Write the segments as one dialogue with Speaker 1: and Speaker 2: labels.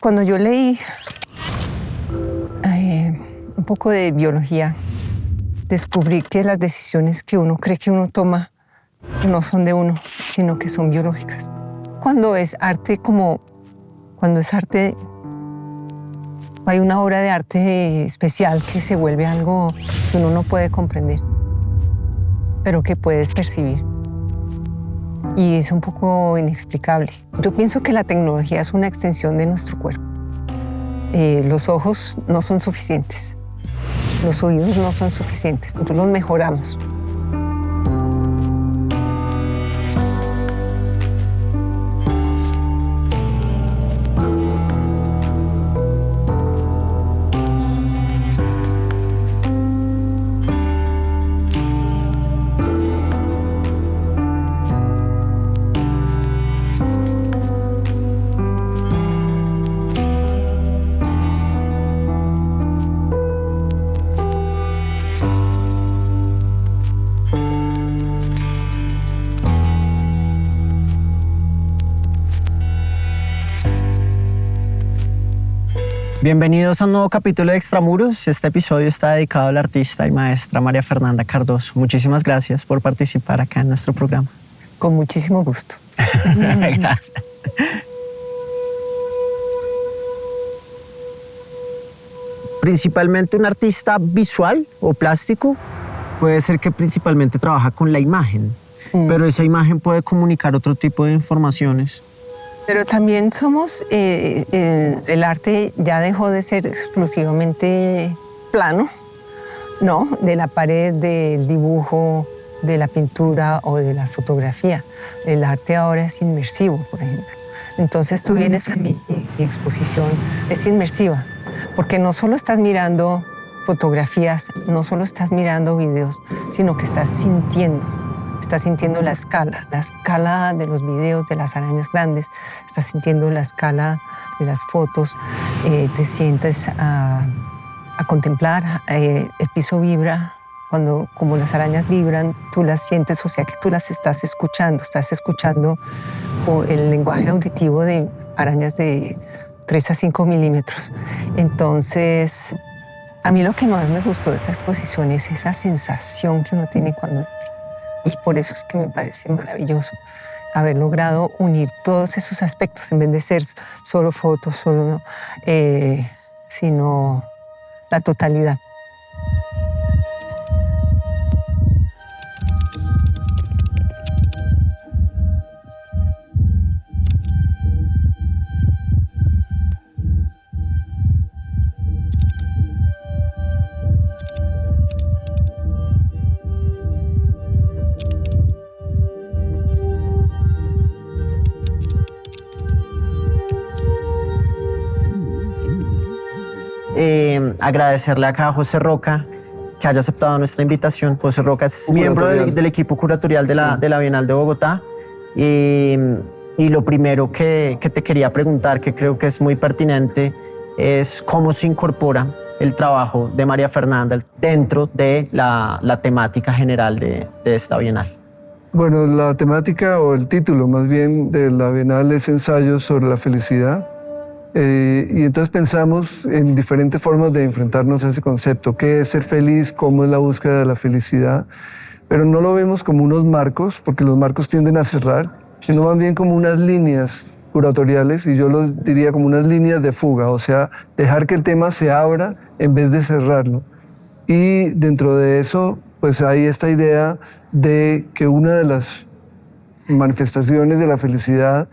Speaker 1: Cuando yo leí un poco de biología, descubrí que las decisiones que uno cree que uno toma no son de uno, sino que son biológicas. Cuando es arte hay una obra de arte especial que se vuelve algo que uno no puede comprender, pero que puedes percibir. Y es un poco inexplicable. Yo pienso que la tecnología es una extensión de nuestro cuerpo. Los ojos no son suficientes, los oídos no son suficientes, entonces los mejoramos.
Speaker 2: Bienvenidos a un nuevo capítulo de Extramuros. Este episodio está dedicado a la artista y maestra María Fernanda Cardoso. Muchísimas gracias por participar acá en nuestro programa.
Speaker 1: Con muchísimo gusto.
Speaker 2: Gracias. Principalmente un artista visual o plástico, puede ser que principalmente trabaja con la imagen, pero esa imagen puede comunicar otro tipo de informaciones.
Speaker 1: Pero también el arte ya dejó de ser exclusivamente plano, ¿no? De la pared, del dibujo, de la pintura o de la fotografía. El arte ahora es inmersivo, por ejemplo. Entonces tú vienes a mi exposición, es inmersiva, porque no solo estás mirando fotografías, no solo estás mirando videos, sino que estás sintiendo la escala de los videos de las arañas grandes, estás sintiendo la escala de las fotos, te sientes a contemplar, el piso vibra, como las arañas vibran, tú las sientes, o sea que tú las estás escuchando el lenguaje auditivo de arañas de 3 a 5 milímetros. Entonces, a mí lo que más me gustó de esta exposición es esa sensación que uno tiene y por eso es que me parece maravilloso haber logrado unir todos esos aspectos en vez de ser solo fotos, sino la totalidad.
Speaker 2: Agradecerle acá a José Roca que haya aceptado nuestra invitación. José Roca es miembro del equipo curatorial de la Bienal de Bogotá. Y lo primero que te quería preguntar, que creo que es muy pertinente, es cómo se incorpora el trabajo de María Fernanda dentro de la temática general de esta Bienal.
Speaker 3: Bueno, la temática o el título más bien de la Bienal es Ensayos sobre la felicidad. Y entonces pensamos en diferentes formas de enfrentarnos a ese concepto. ¿Qué es ser feliz? ¿Cómo es la búsqueda de la felicidad? Pero no lo vemos como unos marcos, porque los marcos tienden a cerrar, sino más bien como unas líneas curatoriales, y yo lo diría como unas líneas de fuga, o sea, dejar que el tema se abra en vez de cerrarlo. Y dentro de eso, pues hay esta idea de que una de las manifestaciones de la felicidad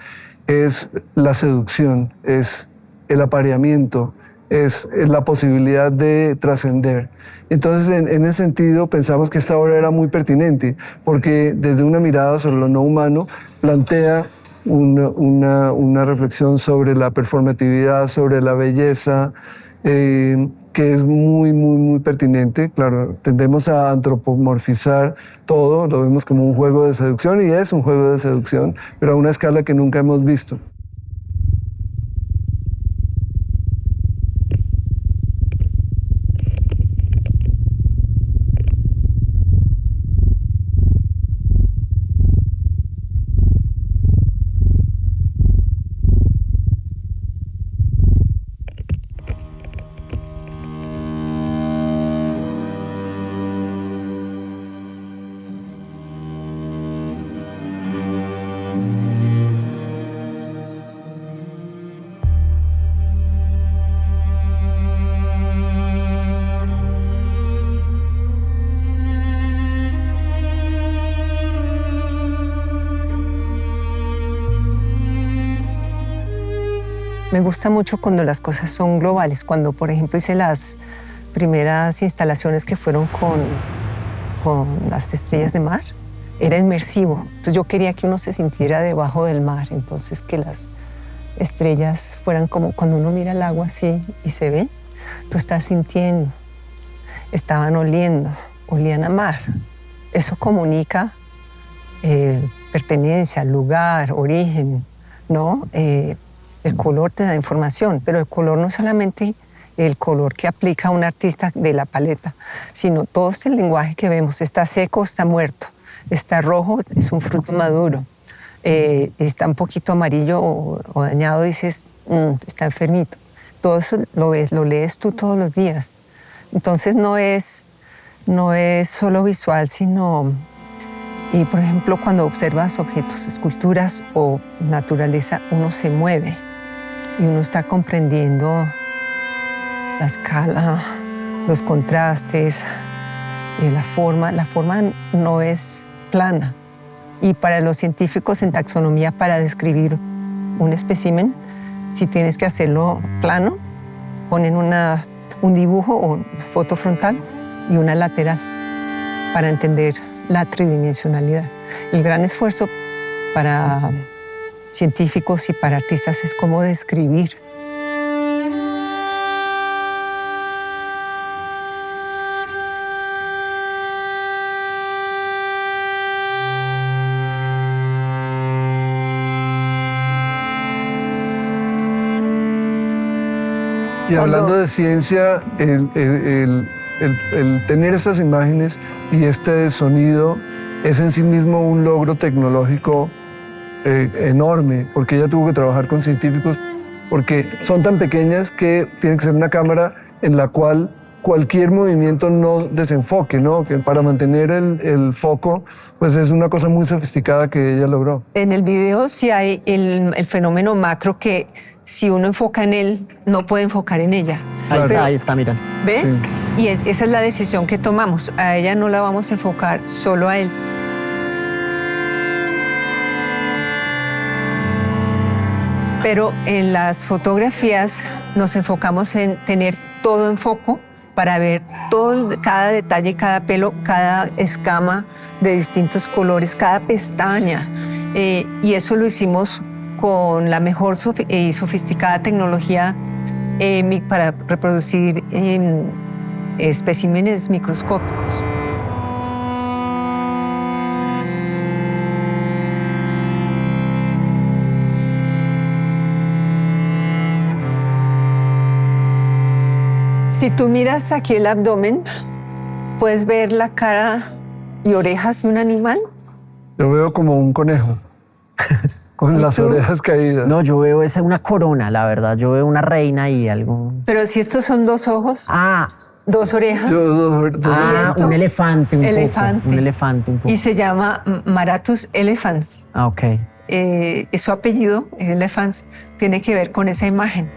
Speaker 3: es la seducción, es el apareamiento, es la posibilidad de trascender. Entonces, en ese sentido, pensamos que esta obra era muy pertinente, porque desde una mirada sobre lo no humano, plantea una reflexión sobre la performatividad, sobre la belleza, que es muy, muy, muy pertinente. Claro, tendemos a antropomorfizar todo, lo vemos como un juego de seducción, y es un juego de seducción, pero a una escala que nunca hemos visto.
Speaker 1: Me gusta mucho cuando las cosas son globales, cuando por ejemplo hice las primeras instalaciones que fueron con las estrellas de mar, era inmersivo. Entonces yo quería que uno se sintiera debajo del mar, entonces que las estrellas fueran como cuando uno mira el agua así y se ve, tú estás sintiendo, estaban oliendo, olían a mar. Eso comunica pertenencia, lugar, origen, ¿no? El color te da información, pero el color no solamente el color que aplica un artista de la paleta, sino todo este lenguaje que vemos. Está seco, está muerto. Está rojo, es un fruto maduro. Está un poquito amarillo o dañado, dices, está enfermito. Todo eso lo ves, lo lees tú todos los días. Entonces no es solo visual, sino... Y por ejemplo, cuando observas objetos, esculturas o naturaleza, uno se mueve y uno está comprendiendo la escala, los contrastes, la forma. La forma no es plana. Y para los científicos en taxonomía, para describir un espécimen, si tienes que hacerlo plano, ponen un dibujo o una foto frontal y una lateral para entender la tridimensionalidad. El gran esfuerzo para científicos y para artistas es cómo describir.
Speaker 3: Y hablando de ciencia, el tener estas imágenes y este sonido es en sí mismo un logro tecnológico enorme, porque ella tuvo que trabajar con científicos, porque son tan pequeñas que tiene que ser una cámara en la cual cualquier movimiento no desenfoque, ¿no? Que para mantener el foco, pues es una cosa muy sofisticada que ella logró.
Speaker 1: En el video sí hay el fenómeno macro que si uno enfoca en él, no puede enfocar en ella.
Speaker 2: Ahí está, mira.
Speaker 1: ¿Ves?
Speaker 3: Sí.
Speaker 1: Y esa es la decisión que tomamos. A ella no la vamos a enfocar, solo a él. Pero en las fotografías nos enfocamos en tener todo en foco para ver cada detalle, cada pelo, cada escama de distintos colores, cada pestaña. Y eso lo hicimos con la mejor y sofisticada tecnología para reproducir especímenes microscópicos. Si tú miras aquí el abdomen, puedes ver la cara y orejas de un animal.
Speaker 3: Yo veo como un conejo, con las orejas caídas.
Speaker 2: No, yo veo una corona, la verdad. Yo veo una reina y algo...
Speaker 1: Pero si estos son dos ojos, dos orejas.
Speaker 2: Un elefante un
Speaker 1: elefante.
Speaker 2: poco. Un elefante un poco.
Speaker 1: Y se llama Maratus elephans.
Speaker 2: Ok.
Speaker 1: Su apellido, elephants, tiene que ver con esa imagen.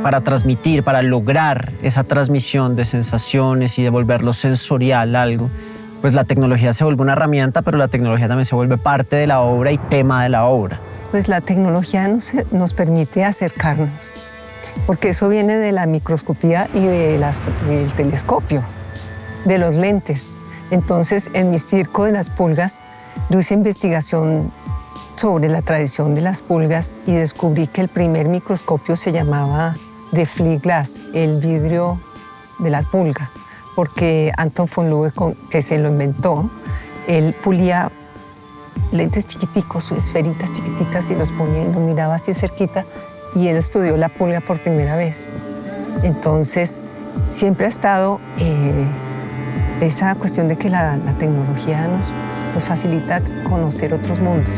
Speaker 2: Para transmitir, para lograr esa transmisión de sensaciones y devolverlo sensorial a algo, pues la tecnología se vuelve una herramienta, pero la tecnología también se vuelve parte de la obra y tema de la obra.
Speaker 1: Pues la tecnología nos permite acercarnos, porque eso viene de la microscopía y del telescopio, de los lentes. Entonces, en mi circo de las pulgas, yo hice investigación sobre la tradición de las pulgas y descubrí que el primer microscopio se llamaba de flea glass, el vidrio de la pulga, porque Anton von Leeuwenhoek, que se lo inventó, él pulía lentes chiquiticos, esferitas chiquiticas y los ponía y lo miraba así cerquita y él estudió la pulga por primera vez. Entonces, siempre ha estado esa cuestión de que la tecnología nos facilita conocer otros mundos.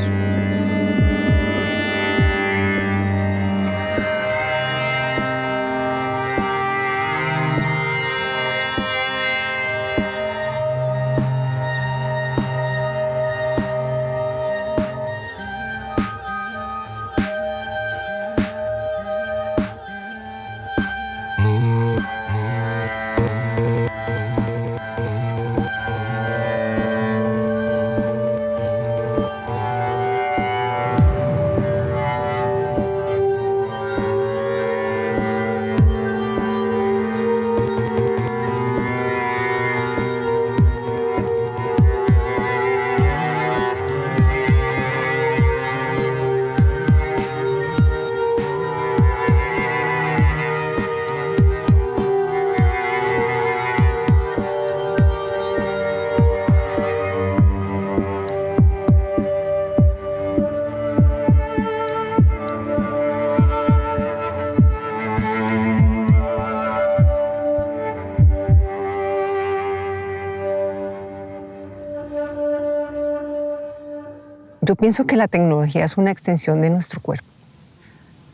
Speaker 1: Yo pienso que la tecnología es una extensión de nuestro cuerpo.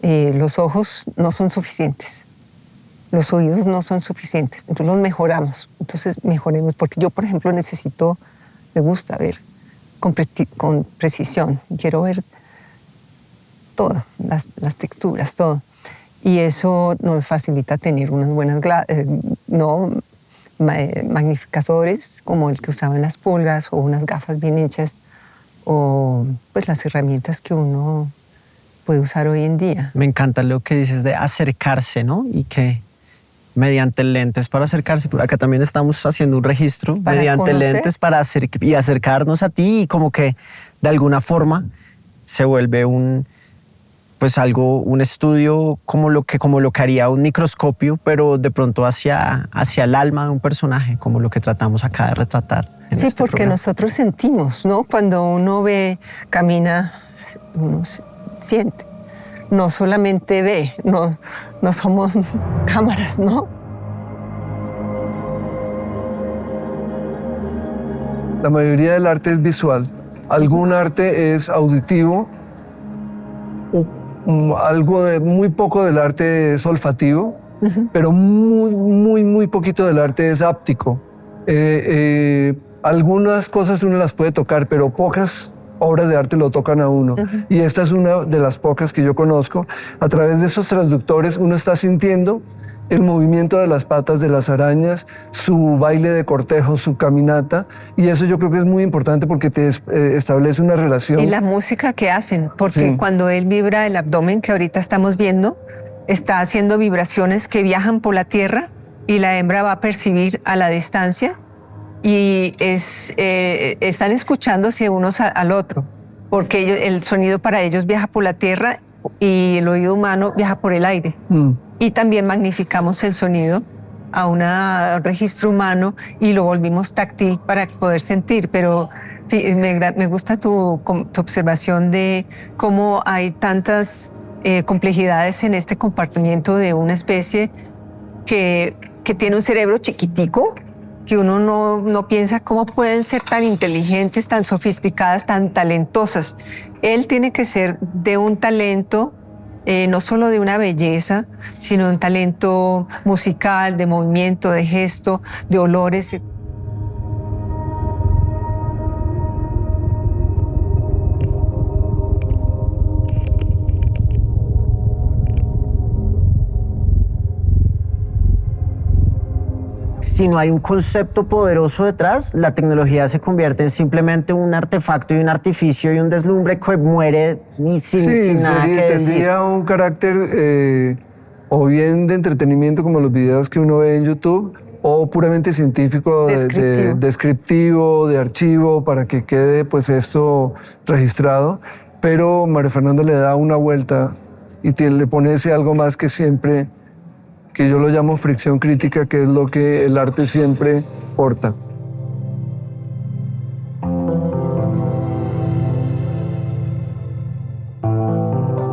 Speaker 1: Los ojos no son suficientes, los oídos no son suficientes, entonces los mejoramos. Entonces mejoremos, porque yo, por ejemplo, me gusta ver con precisión, quiero ver todo, las texturas, todo. Y eso nos facilita tener unas buenas magnificadores, como el que usaban las pulgas, o unas gafas bien hechas, o pues las herramientas que uno puede usar hoy en día.
Speaker 2: Me encanta lo que dices de acercarse, ¿no? Y que mediante lentes para acercarse. Por acá también estamos haciendo un registro
Speaker 1: Para
Speaker 2: mediante
Speaker 1: conocer.
Speaker 2: lentes para acercarnos a ti, y como que de alguna forma se vuelve un estudio como lo que haría un microscopio, pero de pronto hacia el alma de un personaje, como lo que tratamos acá de retratar.
Speaker 1: Sí, porque
Speaker 2: programa.
Speaker 1: nosotros sentimos, ¿no? Cuando uno camina, uno siente. No solamente ve, no somos cámaras, ¿no?
Speaker 3: La mayoría del arte es visual. Algún arte es auditivo. Muy poco del arte es olfativo, pero muy poquito del arte es áptico. Algunas cosas uno las puede tocar, pero pocas obras de arte lo tocan a uno. Y esta es una de las pocas que yo conozco. A través de esos transductores uno está sintiendo el movimiento de las patas de las arañas, su baile de cortejo, su caminata, y eso yo creo que es muy importante porque te establece una relación.
Speaker 1: Y la música que hacen, porque
Speaker 3: Sí.
Speaker 1: cuando él vibra el abdomen, que ahorita estamos viendo, está haciendo vibraciones que viajan por la tierra y la hembra va a percibir a la distancia, y están escuchándose unos al otro, porque el sonido para ellos viaja por la tierra y el oído humano viaja por el aire. Y también magnificamos el sonido a un registro humano y lo volvimos táctil para poder sentir. Pero me gusta tu observación de cómo hay tantas complejidades en este comportamiento de una especie que tiene un cerebro chiquitico, que uno no piensa cómo pueden ser tan inteligentes, tan sofisticadas, tan talentosas. Él tiene que ser de un talento, no solo de una belleza, sino un talento musical, de movimiento, de gesto, de olores.
Speaker 2: Si no hay un concepto poderoso detrás, la tecnología se convierte en simplemente un artefacto y un artificio y un deslumbre que muere sin nada que decir.
Speaker 3: Tendría un carácter o bien de entretenimiento, como los videos que uno ve en YouTube, o puramente científico, descriptivo, de archivo, para que quede pues esto registrado. Pero María Fernanda le da una vuelta y le pone ese algo más que siempre, que yo lo llamo fricción crítica, que es lo que el arte siempre porta.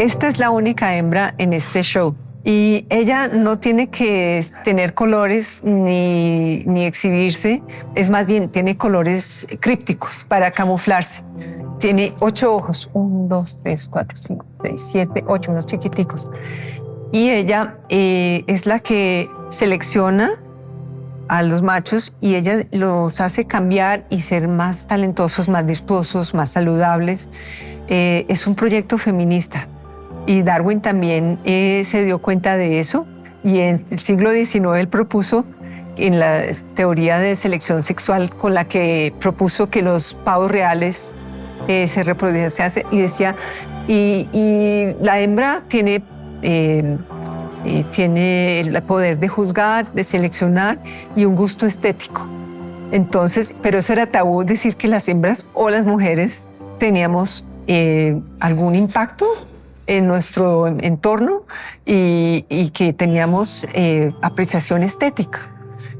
Speaker 1: Esta es la única hembra en este show. Y ella no tiene que tener colores ni exhibirse, es más bien, tiene colores crípticos para camuflarse. Tiene 8 ojos, 1, 2, 3, 4, 5, 6, 7, 8, unos chiquiticos. Y ella es la que selecciona a los machos y ella los hace cambiar y ser más talentosos, más virtuosos, más saludables. Es un proyecto feminista. Y Darwin también se dio cuenta de eso, y en el siglo XIX él propuso, en la teoría de selección sexual con la que propuso que los pavos reales se reproducían, y decía, y la hembra tiene el poder de juzgar, de seleccionar y un gusto estético. Entonces, pero eso era tabú, decir que las hembras o las mujeres teníamos algún impacto en nuestro entorno y que teníamos apreciación estética.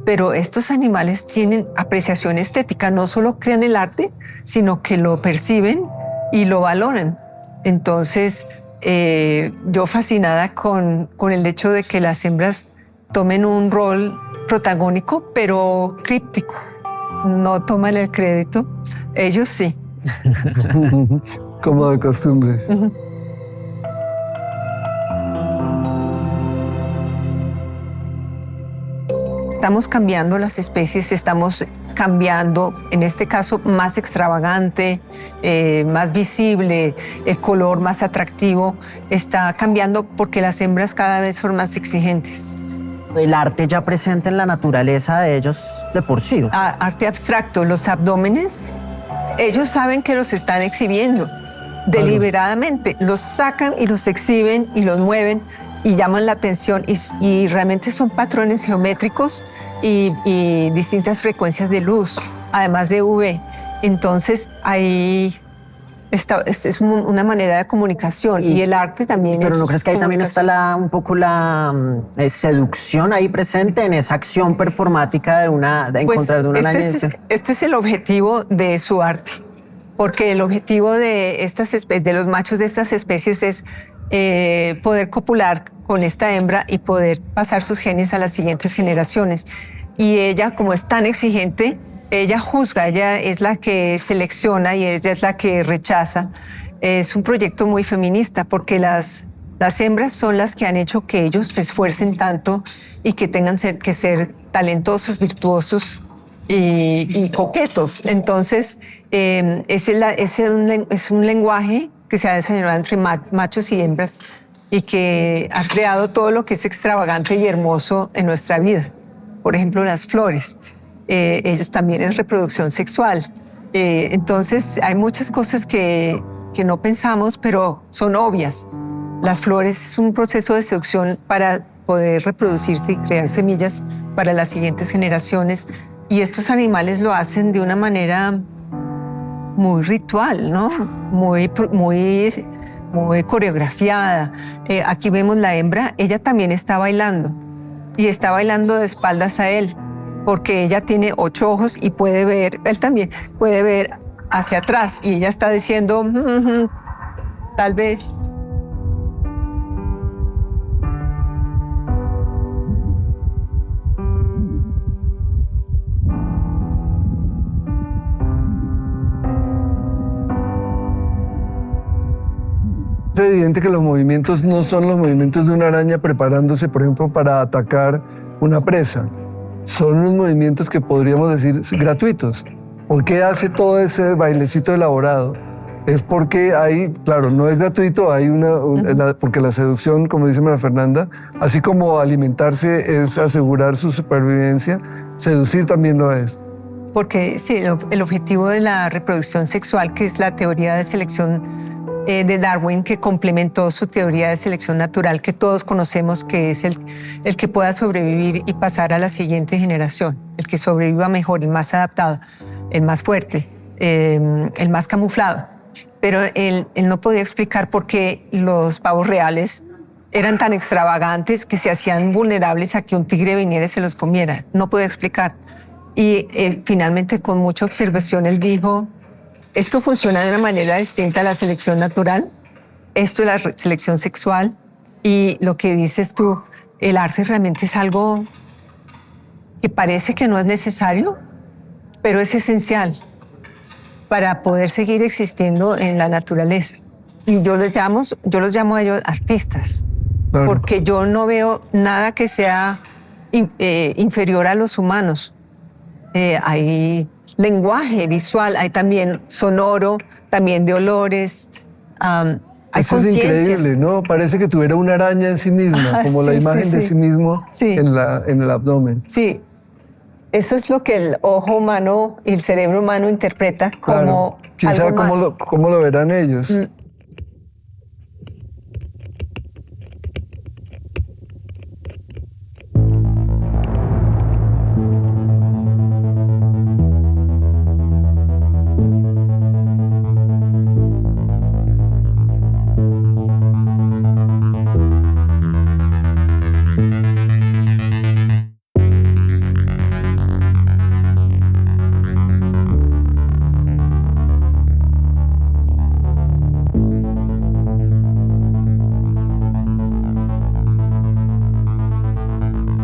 Speaker 1: Pero estos animales tienen apreciación estética, no solo crean el arte, sino que lo perciben y lo valoran. Entonces, yo fascinada con el hecho de que las hembras tomen un rol protagónico, pero críptico. No toman el crédito, ellos sí.
Speaker 3: Como de costumbre.
Speaker 1: Estamos cambiando las especies, estamos cambiando, en este caso, más extravagante, más visible, el color más atractivo. Está cambiando porque las hembras cada vez son más exigentes.
Speaker 2: El arte ya presente en la naturaleza de ellos de por sí.
Speaker 1: Arte abstracto, los abdómenes, ellos saben que los están exhibiendo deliberadamente. Los sacan y los exhiben y los mueven y llaman la atención y realmente son patrones geométricos y distintas frecuencias de luz, además de UV. Entonces ahí es una manera de comunicación y el arte también es.
Speaker 2: Pero ¿no crees que ahí también está un poco la seducción ahí presente en esa acción performática de encontrar de una araña?
Speaker 1: Este es el objetivo de su arte, porque el objetivo de de los machos de estas especies es poder copular con esta hembra y poder pasar sus genes a las siguientes generaciones. Y ella, como es tan exigente, ella juzga, ella es la que selecciona y ella es la que rechaza. Es un proyecto muy feminista porque las hembras son las que han hecho que ellos se esfuercen tanto y que tengan que ser talentosos, virtuosos y coquetos. Entonces, es un lenguaje que se ha desarrollado entre machos y hembras y que ha creado todo lo que es extravagante y hermoso en nuestra vida. Por ejemplo, las flores. Ellos también es reproducción sexual. Entonces, hay muchas cosas que no pensamos, pero son obvias. Las flores es un proceso de seducción para poder reproducirse y crear semillas para las siguientes generaciones. Y estos animales lo hacen de una manera muy ritual, ¿no? Muy coreografiada. Aquí vemos la hembra, ella también está bailando y está bailando de espaldas a él porque ella tiene 8 ojos y puede ver, él también puede ver hacia atrás y ella está diciendo, tal vez.
Speaker 3: Es evidente que los movimientos no son los movimientos de una araña preparándose, por ejemplo, para atacar una presa. Son unos movimientos que podríamos decir gratuitos. ¿Por qué hace todo ese bailecito elaborado? Es porque hay, claro, no es gratuito, hay porque la seducción, como dice María Fernanda, así como alimentarse es asegurar su supervivencia, seducir también lo es.
Speaker 1: Porque sí, el objetivo de la reproducción sexual, que es la teoría de selección de Darwin, que complementó su teoría de selección natural, que todos conocemos, que es el que pueda sobrevivir y pasar a la siguiente generación, el que sobreviva mejor, el más adaptado, el más fuerte, el más camuflado. Pero él no podía explicar por qué los pavos reales eran tan extravagantes que se hacían vulnerables a que un tigre viniera y se los comiera. No podía explicar. Y finalmente, con mucha observación, él dijo: esto funciona de una manera distinta a la selección natural, esto es la selección sexual, y lo que dices tú, el arte realmente es algo que parece que no es necesario, pero es esencial para poder seguir existiendo en la naturaleza. Y yo los llamo a ellos artistas, claro, porque yo no veo nada que sea inferior a los humanos. Hay lenguaje visual, hay también sonoro, también de olores, hay conciencia.
Speaker 3: Es increíble, ¿no? Parece que tuviera una araña en sí misma, como la imagen de sí mismo en el abdomen.
Speaker 1: Sí, eso es lo que el ojo humano y el cerebro humano interpreta como
Speaker 3: ¿quién sabe cómo lo verán ellos?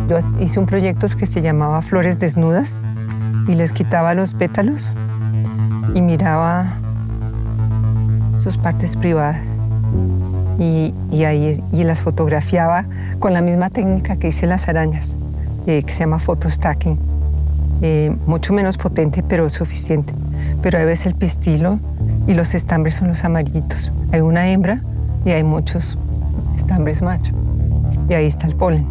Speaker 1: Yo hice un proyecto que se llamaba Flores Desnudas y les quitaba los pétalos y miraba sus partes privadas. Y las fotografiaba con la misma técnica que hice las arañas, que se llama photostacking. Mucho menos potente, pero suficiente. Pero ahí ves el pistilo y los estambres son los amarillitos. Hay una hembra y hay muchos estambres machos. Y ahí está el polen.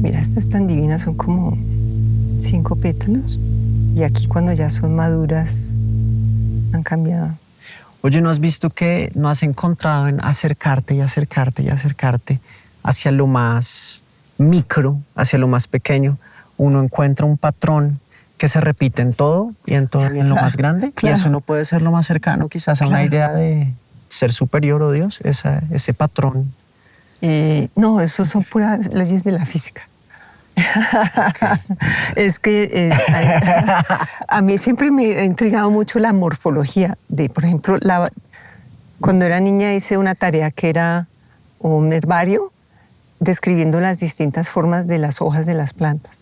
Speaker 1: Mira, estas tan divinas son como 5 pétalos. Y aquí cuando ya son maduras han cambiado.
Speaker 2: Oye, ¿no has visto que no has encontrado en acercarte y acercarte y acercarte hacia lo más micro, hacia lo más pequeño? Uno encuentra un patrón que se repite en todo y en todo y en lo más grande.
Speaker 1: Claro.
Speaker 2: Y eso no puede ser lo más cercano quizás a una idea de ser superior o Dios, ese patrón.
Speaker 1: No, eso son puras leyes de la física. Okay. Es que a mí siempre me ha intrigado mucho la morfología. Por ejemplo, cuando era niña hice una tarea que era un herbario describiendo las distintas formas de las hojas de las plantas.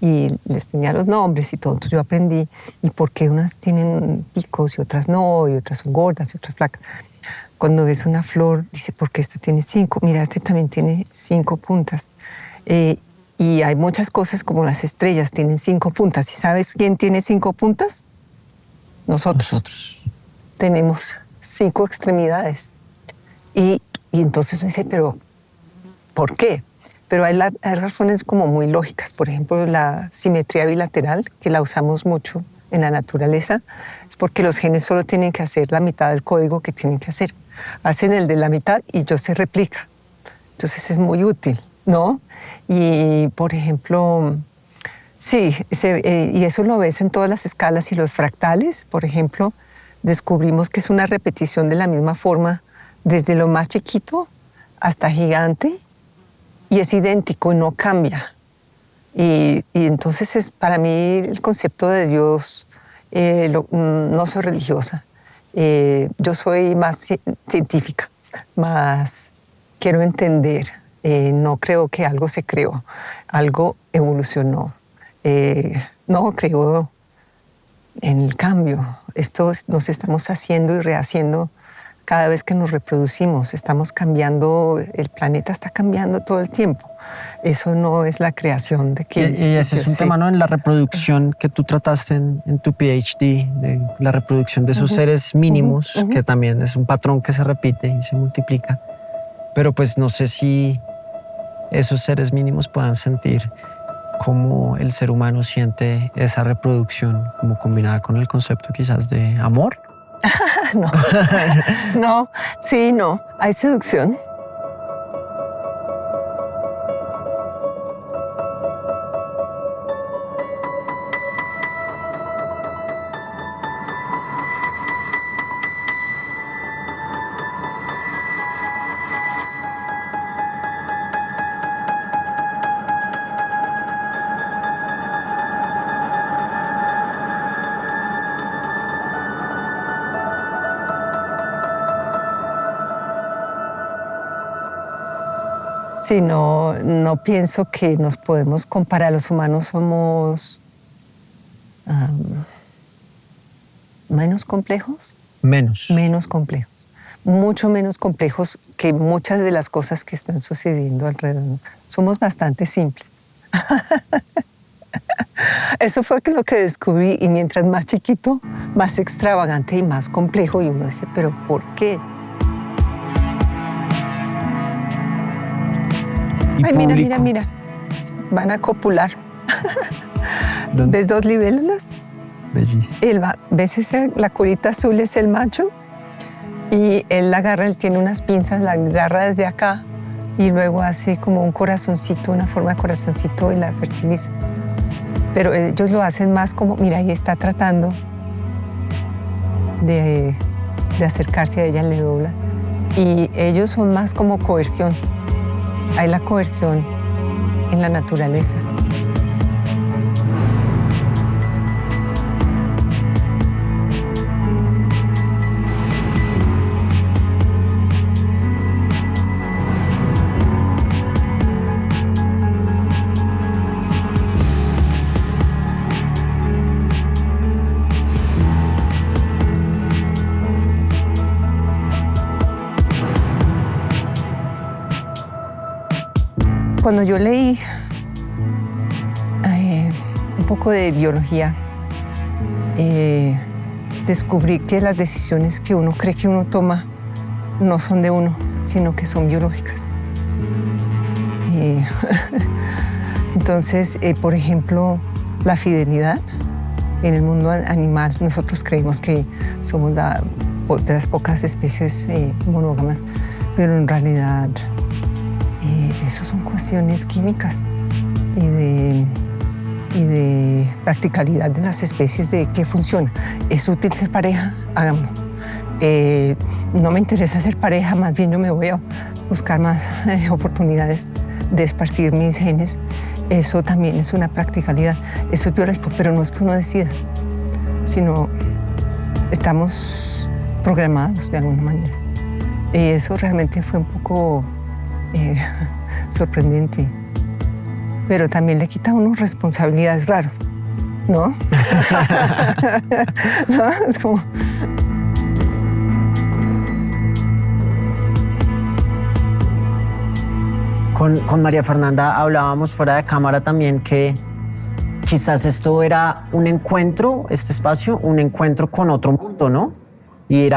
Speaker 1: Y les tenía los nombres y todo. Entonces yo aprendí y por qué unas tienen picos y otras no, y otras son gordas y otras flacas. Cuando ves una flor, dice, ¿por qué esta tiene 5? Mira, este también tiene 5 puntas. Y hay muchas cosas como las estrellas tienen 5 puntas. ¿Y sabes quién tiene 5 puntas? Nosotros. Tenemos 5 extremidades. Y entonces uno dice, ¿pero por qué? Pero hay razones como muy lógicas. Por ejemplo, la simetría bilateral, que la usamos mucho en la naturaleza, es porque los genes solo tienen que hacer la mitad del código que tienen que hacer. Hacen el de la mitad y ellos se replica. Entonces es muy útil, ¿no? Y, por ejemplo, sí, y eso lo ves en todas las escalas y los fractales. Por ejemplo, descubrimos que es una repetición de la misma forma desde lo más chiquito hasta gigante y es idéntico y no cambia. Y entonces para mí el concepto de Dios, no soy religiosa, yo soy más científica, más quiero entender. No creo que algo se creó, algo evolucionó. No creo en el cambio. Esto nos estamos haciendo y rehaciendo cada vez que nos reproducimos. Estamos cambiando, el planeta está cambiando todo el tiempo. Eso no es la creación de que...
Speaker 2: Y ese es un tema, ¿no? En la reproducción que tú trataste en tu PhD, de la reproducción de esos seres mínimos, que también es un patrón que se repite y se multiplica. Pero pues no sé si esos seres mínimos puedan sentir cómo el ser humano siente esa reproducción, como combinada con el concepto quizás de amor.
Speaker 1: No, no, sí, no, hay seducción. Sí, no pienso que nos podemos comparar. Los humanos somos menos complejos. Menos complejos. Mucho menos complejos que muchas de las cosas que están sucediendo alrededor. Somos bastante simples. Eso fue lo que descubrí. Y mientras más chiquito, más extravagante y más complejo. Y uno dice, ¿pero por qué? Ay, mira. Van a copular. ¿Ves 2 libélulas?
Speaker 2: Bellísimo.
Speaker 1: ¿Ves la colita azul es el macho? Y él la agarra, él tiene unas pinzas, la agarra desde acá y luego hace como un corazoncito, una forma de corazoncito y la fertiliza. Pero ellos lo hacen más como, mira, ahí está tratando de acercarse a ella, le dobla. Y ellos son más como coerción. Hay la coerción en la naturaleza. Cuando yo leí un poco de biología, descubrí que las decisiones que uno cree que uno toma no son de uno, sino que son biológicas. Entonces, por ejemplo, la fidelidad en el mundo animal, nosotros creemos que somos de las pocas especies monógamas, pero en realidad eso son cuestiones químicas y de practicalidad de las especies, de qué funciona. ¿Es útil ser pareja? Hagámoslo. No me interesa ser pareja, más bien yo me voy a buscar más oportunidades de esparcir mis genes. Eso también es una practicalidad. Eso es biológico, pero no es que uno decida, sino estamos programados de alguna manera. Y eso realmente fue un poco sorprendente. Pero también le quita a uno responsabilidades raras, ¿no? ¿No? Es como...
Speaker 2: Con María Fernanda hablábamos fuera de cámara también que quizás esto era un encuentro, este espacio, un encuentro con otro mundo, ¿no? Y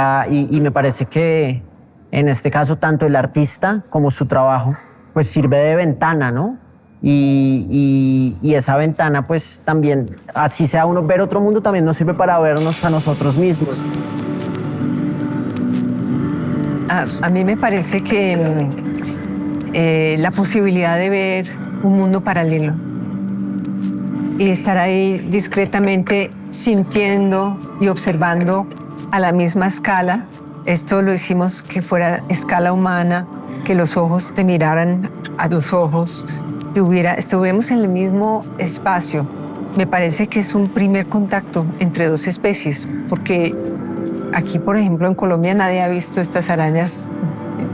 Speaker 2: me parece que en este caso tanto el artista como su trabajo pues sirve de ventana, ¿no? Y esa ventana pues también, así sea uno ver otro mundo, también nos sirve para vernos a nosotros mismos.
Speaker 1: A mí me parece que la posibilidad de ver un mundo paralelo y estar ahí discretamente sintiendo y observando a la misma escala. Esto lo hicimos que fuera escala humana, que los ojos te miraran a los ojos, que estuviéramos en el mismo espacio. Me parece que es un primer contacto entre dos especies, porque aquí, por ejemplo, en Colombia nadie ha visto estas arañas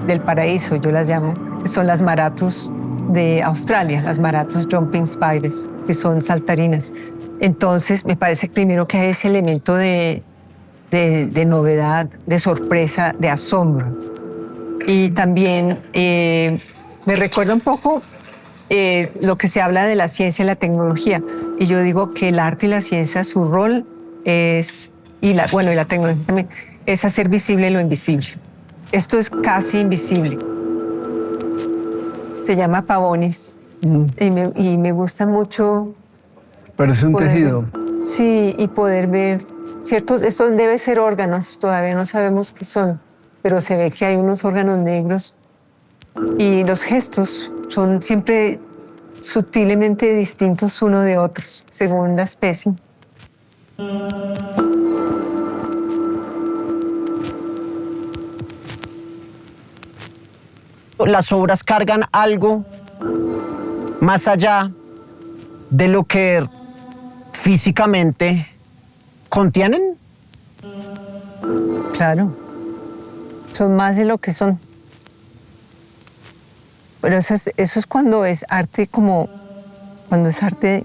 Speaker 1: del paraíso, yo las llamo. Son las maratus de Australia, las maratus jumping spiders, que son saltarinas. Entonces, me parece primero que hay ese elemento de novedad, de sorpresa, de asombro. Y también me recuerda un poco lo que se habla de la ciencia y la tecnología. Y yo digo que el arte y la ciencia, su rol es, y la tecnología también, es hacer visible lo invisible. Esto es casi invisible. Se llama Pavonis y me gusta mucho.
Speaker 3: Parece un tejido.
Speaker 1: Sí, y poder ver ciertos, esto debe ser órganos, todavía no sabemos qué son, pero se ve que hay unos órganos negros y los gestos son siempre sutilmente distintos uno de otros, según la especie.
Speaker 2: Las obras cargan algo más allá de lo que físicamente contienen.
Speaker 1: Claro, son más de lo que son. Pero eso es cuando es arte, como cuando es arte,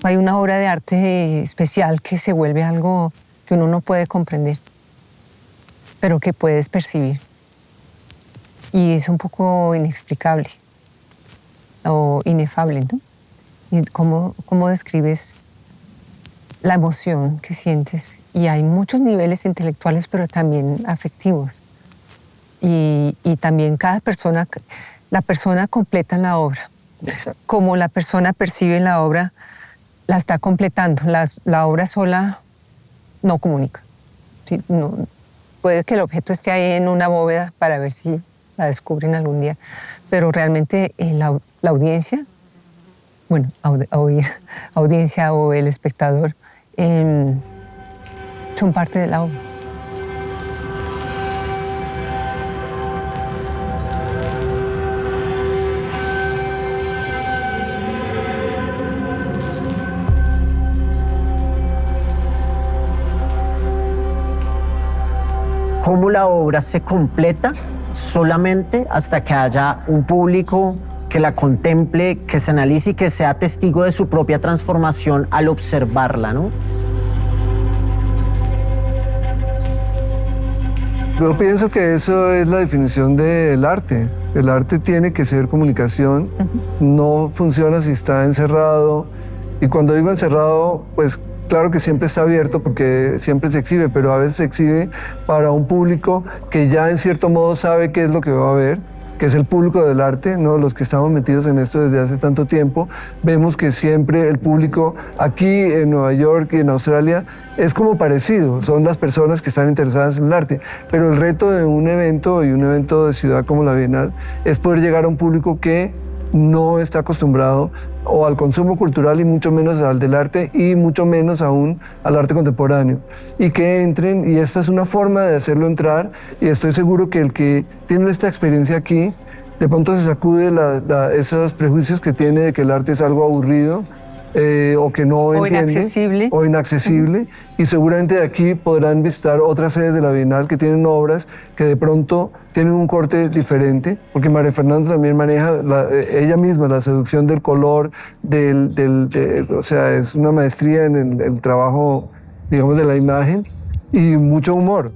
Speaker 1: hay una obra de arte especial que se vuelve algo que uno no puede comprender, pero que puedes percibir. Y es un poco inexplicable o inefable, ¿no? Y cómo describes la emoción que sientes. Y hay muchos niveles intelectuales, pero también afectivos. Y también cada persona, la persona completa la obra. Como la persona percibe la obra, la está completando. La obra sola no comunica. ¿Sí? No, puede que el objeto esté ahí en una bóveda para ver si la descubren algún día, pero realmente la audiencia, bueno, audiencia o el espectador, son parte de la obra.
Speaker 2: ¿Cómo la obra se completa? Solamente hasta que haya un público que la contemple, que se analice y que sea testigo de su propia transformación al observarla, ¿no?
Speaker 3: Yo pienso que eso es la definición del arte. El arte tiene que ser comunicación, no funciona si está encerrado. Y cuando digo encerrado, pues claro que siempre está abierto porque siempre se exhibe, pero a veces se exhibe para un público que ya en cierto modo sabe qué es lo que va a ver, que es el público del arte, ¿no? Los que estamos metidos en esto desde hace tanto tiempo, vemos que siempre el público aquí en Nueva York y en Australia es como parecido, son las personas que están interesadas en el arte, pero el reto de un evento y un evento de ciudad como la Bienal es poder llegar a un público que no está acostumbrado o al consumo cultural y mucho menos al del arte y mucho menos aún al arte contemporáneo. Y que entren, y esta es una forma de hacerlo entrar, y estoy seguro que el que tiene esta experiencia aquí, de pronto se sacude esos prejuicios que tiene de que el arte es algo aburrido, o que no entiende, o inaccesible, y seguramente de aquí podrán visitar otras sedes de la Bienal que tienen obras que de pronto tienen un corte diferente, porque María Fernanda también maneja ella misma la seducción del color, o sea, es una maestría en el trabajo, digamos, de la imagen, y mucho humor.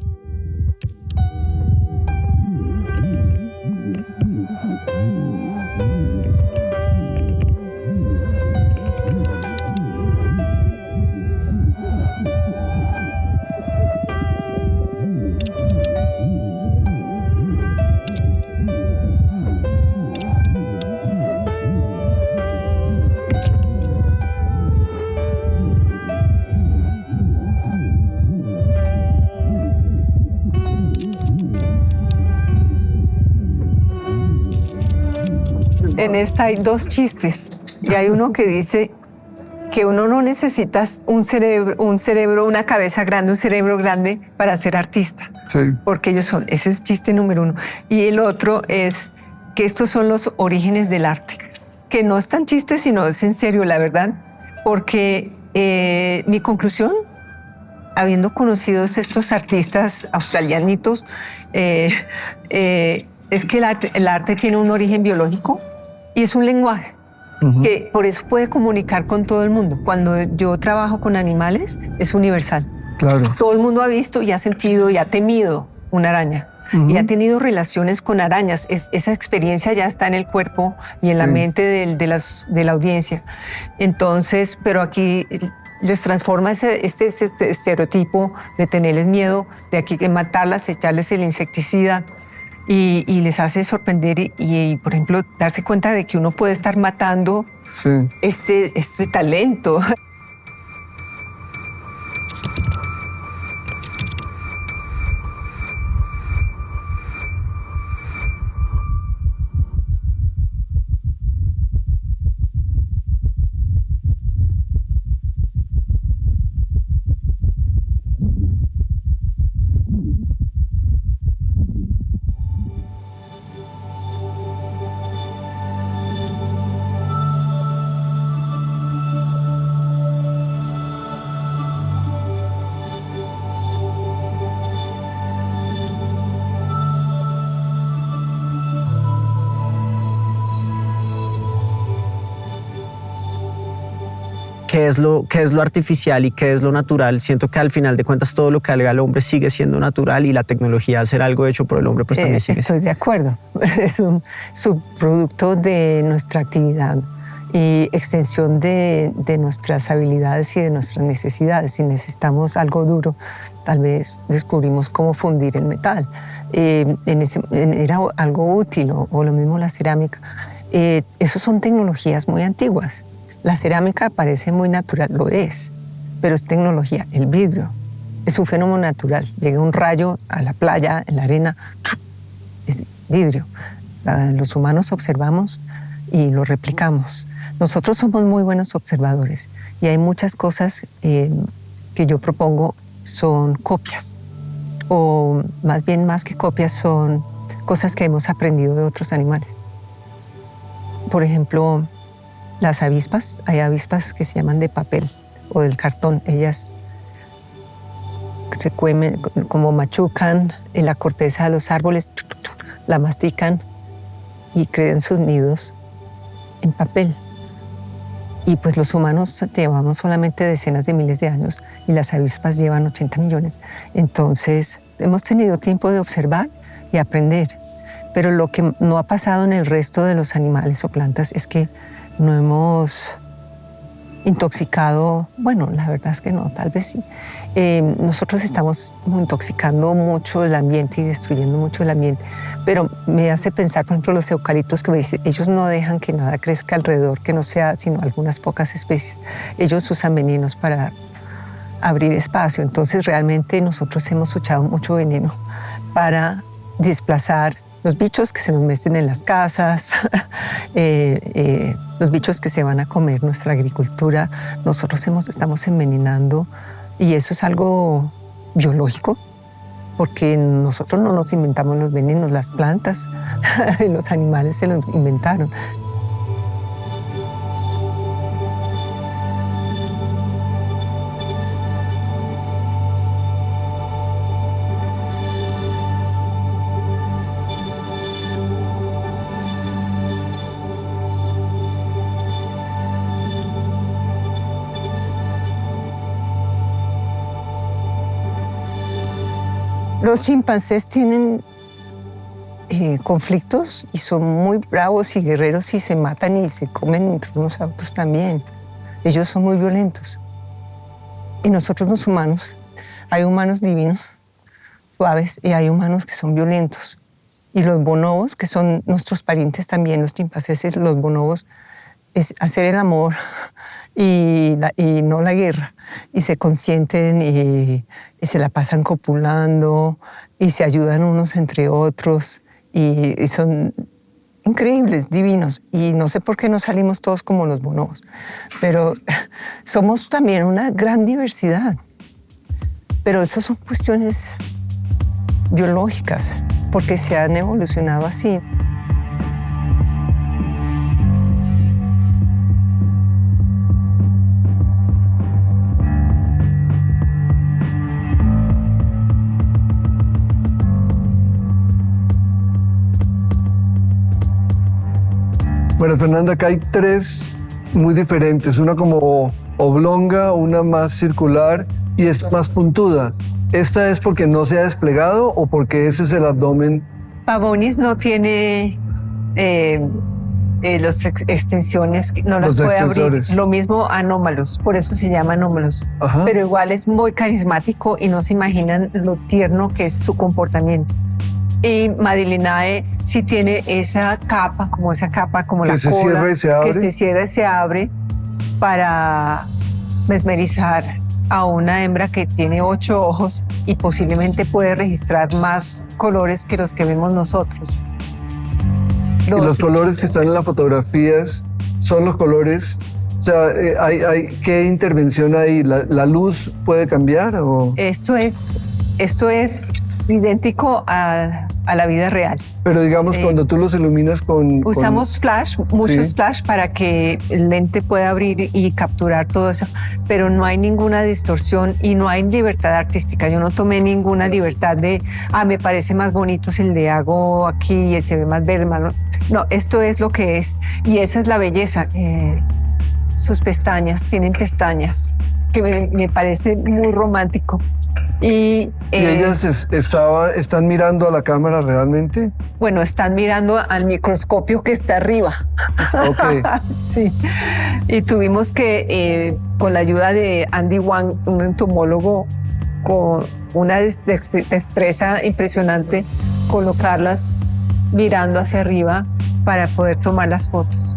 Speaker 1: En esta hay dos chistes y hay uno que dice que uno no necesita un cerebro, una cabeza grande, un cerebro grande para ser artista.
Speaker 3: Sí.
Speaker 1: Porque ellos son, ese es chiste número uno. Y el otro es que estos son los orígenes del arte, que no es tan chiste, sino es en serio, la verdad, porque mi conclusión, habiendo conocido estos artistas australianitos, es que el arte tiene un origen biológico y es un lenguaje que por eso puede comunicar con todo el mundo. Cuando yo trabajo con animales, es universal.
Speaker 3: Claro.
Speaker 1: Todo el mundo ha visto y ha sentido y ha temido una araña. Y ha tenido relaciones con arañas. Esa experiencia ya está en el cuerpo y en la mente de la audiencia. Entonces, pero aquí les transforma este estereotipo de tenerles miedo, de aquí que matarlas, echarles el insecticida, y les hace sorprender y, por ejemplo, darse cuenta de que uno puede estar matando este talento.
Speaker 2: ¿Qué es lo artificial y qué es lo natural? Siento que al final de cuentas todo lo que haga el hombre sigue siendo natural y la tecnología, hacer algo hecho por el hombre, pues también sigue.
Speaker 1: Estoy de acuerdo. Es un subproducto de nuestra actividad y extensión de nuestras habilidades y de nuestras necesidades. Si necesitamos algo duro, tal vez descubrimos cómo fundir el metal. Era algo útil, o lo mismo la cerámica. Esas son tecnologías muy antiguas. La cerámica parece muy natural, lo es, pero es tecnología. El vidrio es un fenómeno natural. Llega un rayo a la playa, en la arena, es vidrio. Los humanos observamos y lo replicamos. Nosotros somos muy buenos observadores y hay muchas cosas que yo propongo son copias, o más bien más que copias son cosas que hemos aprendido de otros animales. Por ejemplo, las avispas, hay avispas que se llaman de papel o del cartón. Ellas se comen, como machucan en la corteza de los árboles, la mastican y crean sus nidos en papel. Y pues los humanos llevamos solamente decenas de miles de años y las avispas llevan 80 millones. Entonces hemos tenido tiempo de observar y aprender. Pero lo que no ha pasado en el resto de los animales o plantas es que no hemos intoxicado, bueno, la verdad es que no, tal vez sí. Nosotros estamos intoxicando mucho el ambiente y destruyendo mucho el ambiente, pero me hace pensar, por ejemplo, los eucaliptos que me dicen, ellos no dejan que nada crezca alrededor, que no sea sino algunas pocas especies. Ellos usan venenos para abrir espacio, entonces realmente nosotros hemos usado mucho veneno para desplazar los bichos que se nos meten en las casas, los bichos que se van a comer nuestra agricultura. Nosotros estamos envenenando y eso es algo biológico, porque nosotros no nos inventamos los venenos, las plantas, los animales se los inventaron. Los chimpancés tienen conflictos y son muy bravos y guerreros y se matan y se comen entre unos a otros también. Ellos son muy violentos. Y nosotros los humanos, hay humanos divinos, suaves, y hay humanos que son violentos. Y los bonobos, que son nuestros parientes también, los chimpancés, los bonobos, es hacer el amor y no la guerra. Y se consienten y se la pasan copulando y se ayudan unos entre otros y son increíbles, divinos. Y no sé por qué no salimos todos como los bonobos, pero somos también una gran diversidad. Pero eso son cuestiones biológicas, porque se han evolucionado así.
Speaker 3: Bueno, Fernanda, acá hay tres muy diferentes, una como oblonga, una más circular y esta más puntuda. ¿Esta es porque no se ha desplegado o porque ese es el abdomen?
Speaker 1: Pavonis no tiene las extensiones, no las puede abrir. Lo mismo anómalos, por eso se llama anómalos.
Speaker 3: Ajá.
Speaker 1: Pero igual es muy carismático y no se imaginan lo tierno que es su comportamiento. Y Madelinae sí tiene esa capa como la
Speaker 3: que
Speaker 1: cola,
Speaker 3: se cierra y se abre.
Speaker 1: que se cierra y se abre para mesmerizar a una hembra que tiene 8 ojos y posiblemente puede registrar más colores que los que vemos nosotros.
Speaker 3: Y los colores que están en las fotografías son los colores, o sea, ¿qué intervención hay? ¿La luz puede cambiar? ¿O?
Speaker 1: Esto es idéntico a la vida real.
Speaker 3: Pero digamos, cuando tú los iluminas
Speaker 1: Usamos flash, muchos flash para que el lente pueda abrir y capturar todo eso, pero no hay ninguna distorsión y no hay libertad artística. Yo no tomé ninguna libertad de, me parece más bonito si le hago aquí y se ve más verde. No, esto es lo que es y esa es la belleza. Sus pestañas, tienen pestañas, que me parece muy romántico.
Speaker 3: ¿Y ellas están mirando a la cámara realmente?
Speaker 1: Bueno, están mirando al microscopio que está arriba.
Speaker 3: Okay.
Speaker 1: Sí. Y tuvimos que, con la ayuda de Andy Wang, un entomólogo con una destreza impresionante, colocarlas mirando hacia arriba para poder tomar las fotos.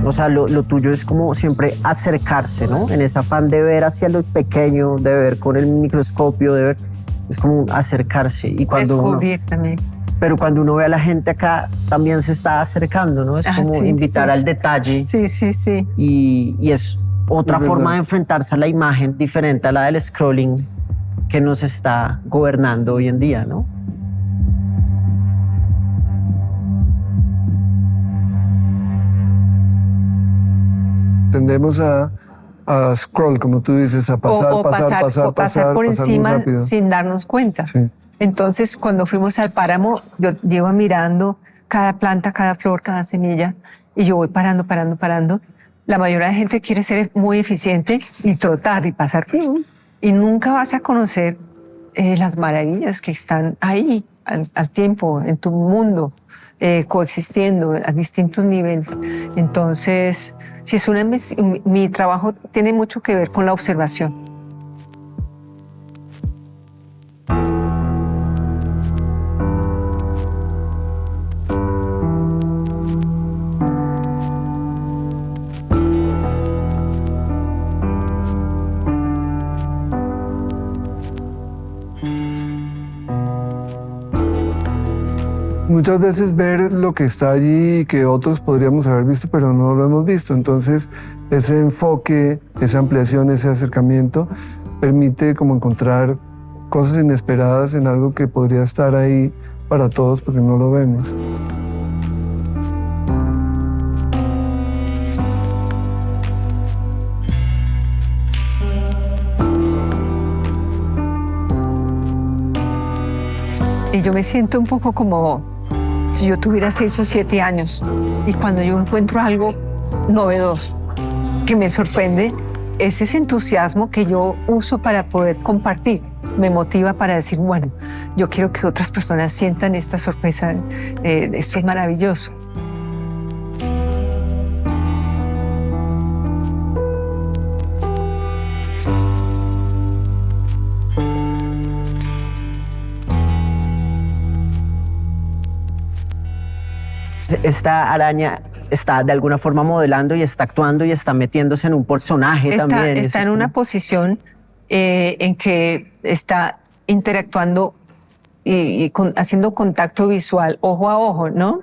Speaker 2: O sea, lo tuyo es como siempre acercarse, ¿no? En ese afán de ver hacia lo pequeño, de ver con el microscopio, de ver, es como acercarse. Y cuando
Speaker 1: descubrir también.
Speaker 2: Pero cuando uno ve a la gente acá, también se está acercando, ¿no? Es como invitar al detalle.
Speaker 1: Sí, sí, sí.
Speaker 2: Y es otra forma de enfrentarse a la imagen diferente a la del scrolling que nos está gobernando hoy en día, ¿no?
Speaker 3: Tendemos a a scroll, como tú dices, a pasar,
Speaker 1: o pasar por encima sin darnos cuenta.
Speaker 3: Sí.
Speaker 1: Entonces, cuando fuimos al páramo, yo iba mirando cada planta, cada flor, cada semilla, y yo voy parando. La mayoría de gente quiere ser muy eficiente y trotar y pasar, y nunca vas a conocer las maravillas que están ahí al tiempo, en tu mundo, coexistiendo a distintos niveles. Entonces, si es mi trabajo tiene mucho que ver con la observación.
Speaker 3: Muchas veces ver lo que está allí que otros podríamos haber visto, pero no lo hemos visto. Entonces, ese enfoque, esa ampliación, ese acercamiento, permite como encontrar cosas inesperadas en algo que podría estar ahí para todos porque no lo vemos.
Speaker 1: Y yo me siento un poco como si yo tuviera 6 o 7 años y cuando yo encuentro algo novedoso que me sorprende, es ese entusiasmo que yo uso para poder compartir. Me motiva para decir, bueno, yo quiero que otras personas sientan esta sorpresa. Esto es maravilloso.
Speaker 2: Esta araña está de alguna forma modelando y está actuando y está metiéndose en un personaje también.
Speaker 1: Está en una posición en que está interactuando y haciendo contacto visual, ojo a ojo, ¿no?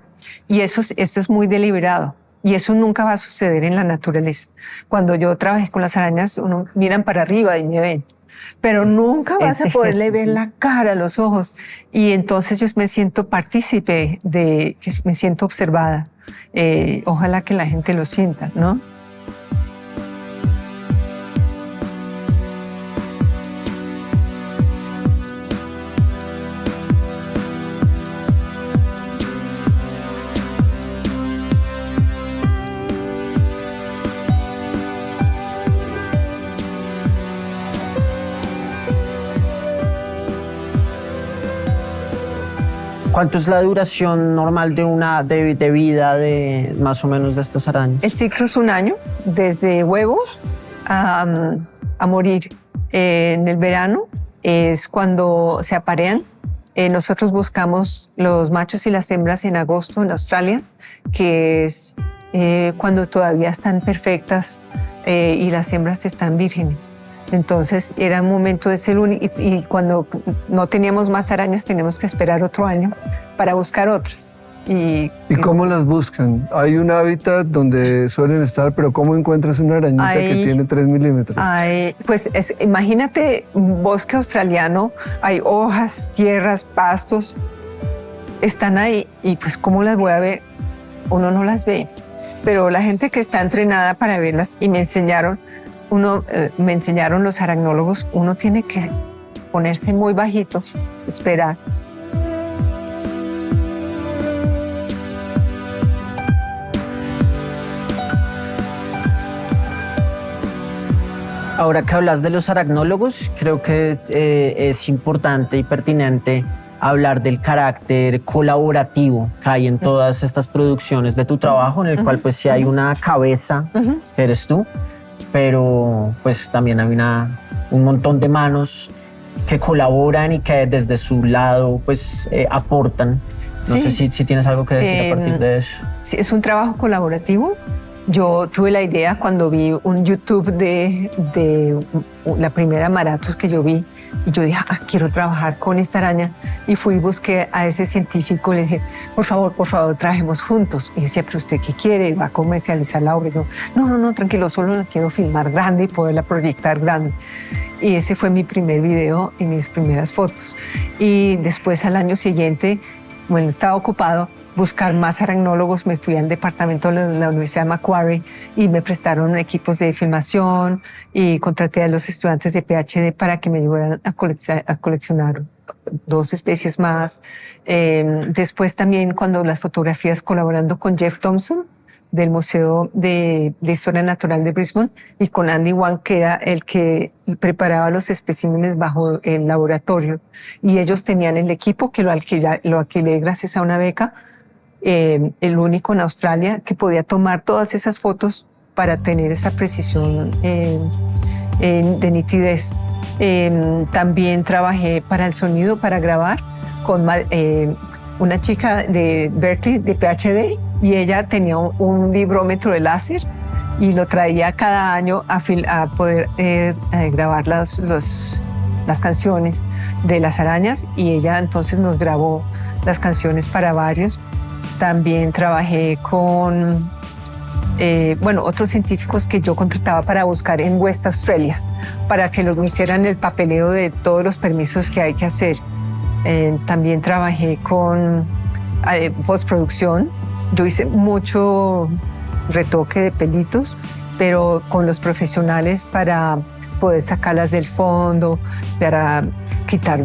Speaker 1: Y esto es muy deliberado. Y eso nunca va a suceder en la naturaleza. Cuando yo trabajé con las arañas, uno miran para arriba y me ven. Pero nunca vas a poderle ver la cara, los ojos. Y entonces yo me siento partícipe que me siento observada. Ojalá que la gente lo sienta, ¿no?
Speaker 2: ¿Cuánto es la duración normal de vida de más o menos de estas arañas?
Speaker 1: El ciclo es 1 año, desde huevo a morir. En el verano es cuando se aparean. Nosotros buscamos los machos y las hembras en agosto en Australia, que es cuando todavía están perfectas y las hembras están vírgenes. Entonces era un momento de ser único y cuando no teníamos más arañas teníamos que esperar otro año para buscar otras.
Speaker 3: ¿Y cómo las buscan? Hay un hábitat donde suelen estar, pero ¿cómo encuentras una arañita que tiene 3 milímetros?
Speaker 1: Pues imagínate un bosque australiano, hay hojas, tierras, pastos, están ahí y pues ¿cómo las voy a ver? Uno no las ve, pero la gente que está entrenada para verlas y me enseñaron los aracnólogos, uno tiene que ponerse muy bajito, esperar.
Speaker 2: Ahora que hablas de los aracnólogos, creo que es importante y pertinente hablar del carácter colaborativo que hay en todas estas producciones de tu trabajo, en el cual pues sí hay una cabeza, que eres tú, pero pues también hay un montón de manos que colaboran y que desde su lado pues aportan. No sé si tienes algo que decir a partir de eso.
Speaker 1: Sí, es un trabajo colaborativo. Yo tuve la idea cuando vi un YouTube de la primera Marathus que yo vi y yo dije, quiero trabajar con esta araña y fui y busqué a ese científico, le dije, por favor, trabajemos juntos. Y decía, pero ¿usted qué quiere? ¿Va a comercializar la obra? No, tranquilo, solo la quiero filmar grande y poderla proyectar grande. Y ese fue mi primer video y mis primeras fotos. Y después al año siguiente, bueno, estaba ocupado, buscar más aracnólogos, me fui al departamento de la Universidad de Macquarie y me prestaron equipos de filmación y contraté a los estudiantes de PhD para que me ayudaran a coleccionar 2 especies más. Después también cuando las fotografías colaborando con Jeff Thompson del Museo de Historia Natural de Brisbane y con Andy Wang, que era el que preparaba los especímenes bajo el laboratorio. Y ellos tenían el equipo que lo alquilé gracias a una beca, el único en Australia que podía tomar todas esas fotos para tener esa precisión de nitidez. También trabajé para el sonido, para grabar, con una chica de Berkeley, de PhD, y ella tenía un vibrómetro de láser y lo traía cada año a poder grabar las canciones de las arañas, y ella entonces nos grabó las canciones para varios. También trabajé con otros científicos que yo contrataba para buscar en West Australia, para que me hicieran el papeleo de todos los permisos que hay que hacer. También trabajé con postproducción. Yo hice mucho retoque de pelitos, pero con los profesionales para poder sacarlas del fondo, para quitar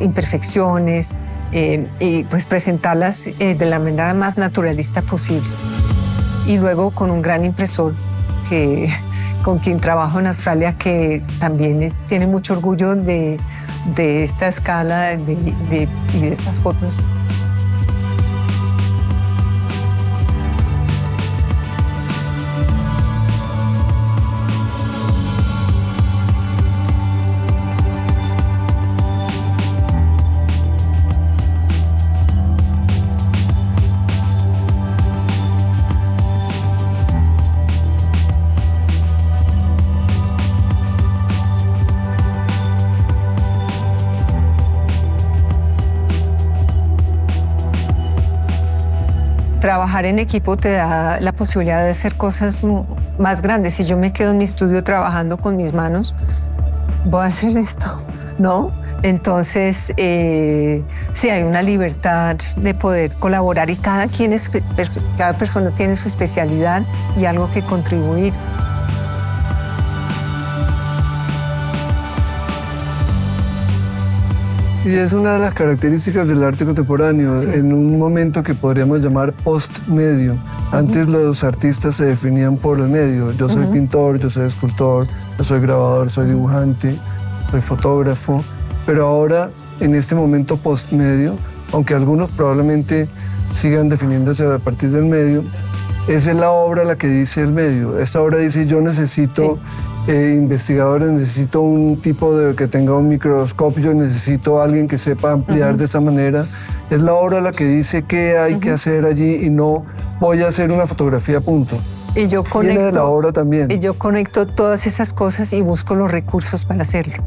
Speaker 1: imperfecciones y pues presentarlas de la manera más naturalista posible. Y luego con un gran impresor con quien trabajo en Australia, que también tiene mucho orgullo de esta escala y de estas fotos. Trabajar en equipo te da la posibilidad de hacer cosas más grandes. Si yo me quedo en mi estudio trabajando con mis manos, voy a hacer esto, ¿no? Entonces, sí, hay una libertad de poder colaborar, y cada persona tiene su especialidad y algo que contribuir.
Speaker 3: Y es una de las características del arte contemporáneo, sí, en un momento que podríamos llamar post-medio. Antes los artistas se definían por el medio. Yo soy pintor, yo soy escultor, yo soy grabador, soy dibujante, soy fotógrafo. Pero ahora, en este momento post-medio, aunque algunos probablemente sigan definiéndose a partir del medio, es la obra la que dice el medio. Esta obra dice: yo necesito... Sí. Investigadores, necesito un tipo que tenga un microscopio, necesito alguien que sepa ampliar de esa manera. Es la obra la que dice qué hay que hacer allí, y no voy a hacer una fotografía, punto.
Speaker 1: Y yo conecto,
Speaker 3: viene de la obra también.
Speaker 1: Y yo conecto todas esas cosas y busco los recursos para hacerlo.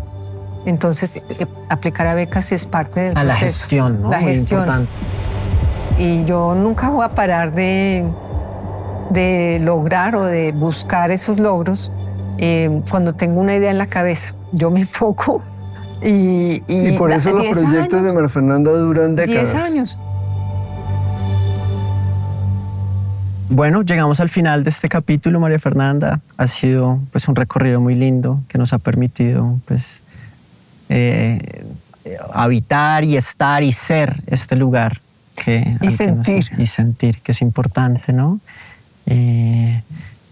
Speaker 1: Entonces, aplicar a becas es parte del proceso.
Speaker 2: La gestión, ¿no?
Speaker 1: La
Speaker 2: Muy
Speaker 1: gestión.
Speaker 2: importante.
Speaker 1: Y yo nunca voy a parar de lograr o de buscar esos logros. Cuando tengo una idea en la cabeza, yo me enfoco y
Speaker 3: por eso los proyectos de María Fernanda duran décadas.
Speaker 1: 10 años.
Speaker 2: Bueno, llegamos al final de este capítulo, María Fernanda. Ha sido pues un recorrido muy lindo que nos ha permitido pues habitar y estar y ser este lugar
Speaker 1: y
Speaker 2: sentir, que es importante, ¿no?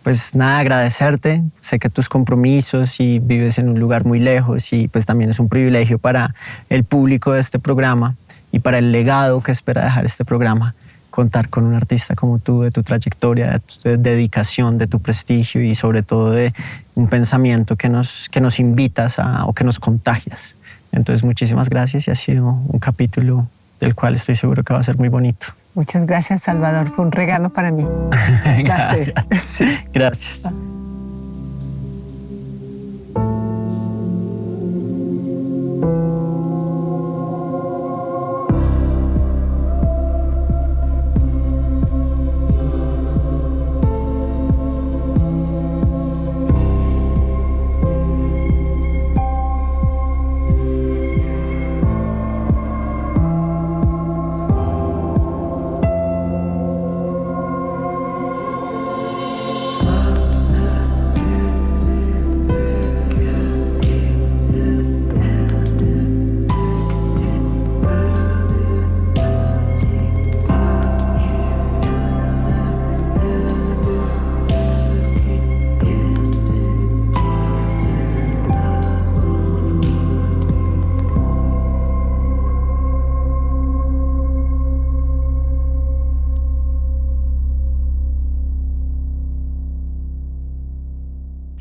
Speaker 2: Pues nada, agradecerte. Sé que tus compromisos y vives en un lugar muy lejos, y pues también es un privilegio para el público de este programa y para el legado que espera dejar este programa, contar con un artista como tú, de tu trayectoria, de tu dedicación, de tu prestigio, y sobre todo de un pensamiento que nos invitas o que nos contagias. Entonces, muchísimas gracias, y ha sido un capítulo del cual estoy seguro que va a ser muy bonito.
Speaker 1: Muchas gracias, Salvador. Fue un regalo para mí.
Speaker 2: Gracias. Sí. Gracias.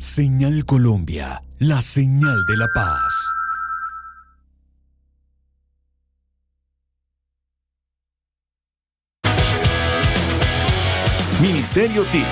Speaker 4: Señal Colombia, la señal de la paz. Ministerio TIC,